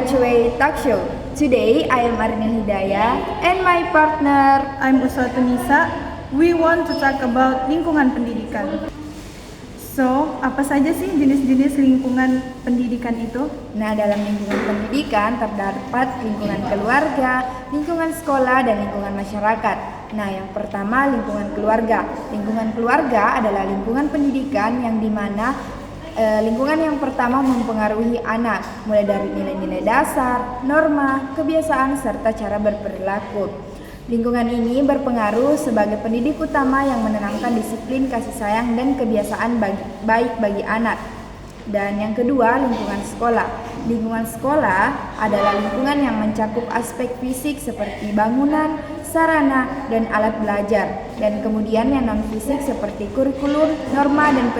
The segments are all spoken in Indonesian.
Graduate Talk Show. Today, I am Arina Hidayah and my partner. I'm Uswatu Nisa. We want to talk about lingkungan pendidikan. So, apa saja sih jenis-jenis lingkungan pendidikan itu? Nah, dalam lingkungan pendidikan terdapat lingkungan keluarga, lingkungan sekolah, dan lingkungan masyarakat. Nah, yang pertama lingkungan keluarga. Lingkungan keluarga adalah lingkungan pendidikan yang dimana lingkungan yang pertama mempengaruhi anak, mulai dari nilai-nilai dasar, norma, kebiasaan, serta cara berperilaku. Lingkungan ini berpengaruh sebagai pendidik utama yang menanamkan disiplin, kasih sayang, dan kebiasaan baik bagi anak. Dan yang kedua, lingkungan sekolah. Lingkungan sekolah adalah lingkungan yang mencakup aspek fisik seperti bangunan, sarana, dan alat belajar. Dan kemudian yang non-fisik seperti kurikulum, norma, dan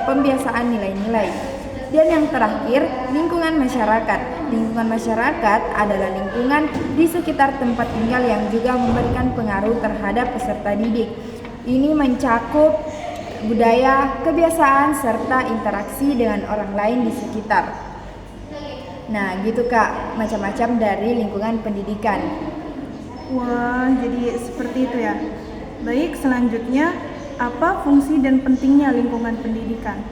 pembiasaan nilai-nilai. Dan yang terakhir, lingkungan masyarakat. Lingkungan masyarakat adalah lingkungan di sekitar tempat tinggal yang juga memberikan pengaruh terhadap peserta didik. Ini mencakup budaya, kebiasaan, serta interaksi dengan orang lain di sekitar. Nah, gitu Kak, macam-macam dari lingkungan pendidikan. Wah, jadi seperti itu ya. Baik, selanjutnya, apa fungsi dan pentingnya lingkungan pendidikan?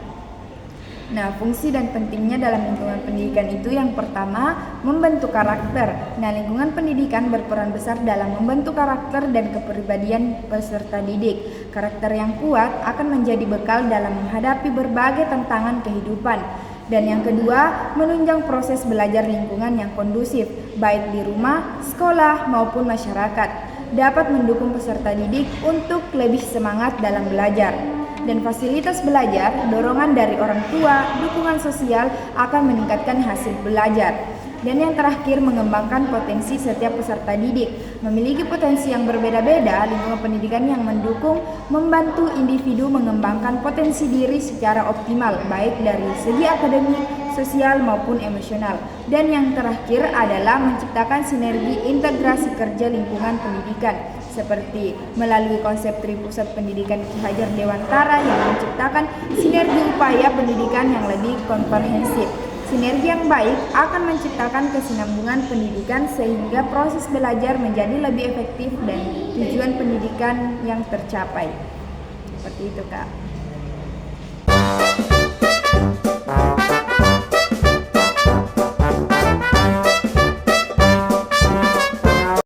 Nah, fungsi dan pentingnya dalam lingkungan pendidikan itu yang pertama, membentuk karakter. Nah, lingkungan pendidikan berperan besar dalam membentuk karakter dan kepribadian peserta didik. Karakter yang kuat akan menjadi bekal dalam menghadapi berbagai tantangan kehidupan. Dan yang kedua, menunjang proses belajar lingkungan yang kondusif, baik di rumah, sekolah, maupun masyarakat. Dapat mendukung peserta didik untuk lebih semangat dalam belajar. Dan fasilitas belajar, dorongan dari orang tua, dukungan sosial akan meningkatkan hasil belajar. Dan yang terakhir, mengembangkan potensi setiap peserta didik. Memiliki potensi yang berbeda-beda, lingkungan pendidikan yang mendukung membantu individu mengembangkan potensi diri secara optimal, baik dari segi akademik, sosial maupun emosional. Dan yang terakhir adalah menciptakan sinergi integrasi kerja lingkungan pendidikan, seperti melalui konsep Tripusat Pendidikan Ki Hajar Dewantara yang menciptakan sinergi upaya pendidikan yang lebih komprehensif. Sinergi yang baik akan menciptakan kesinambungan pendidikan sehingga proses belajar menjadi lebih efektif dan tujuan pendidikan yang tercapai. Seperti itu, Kak.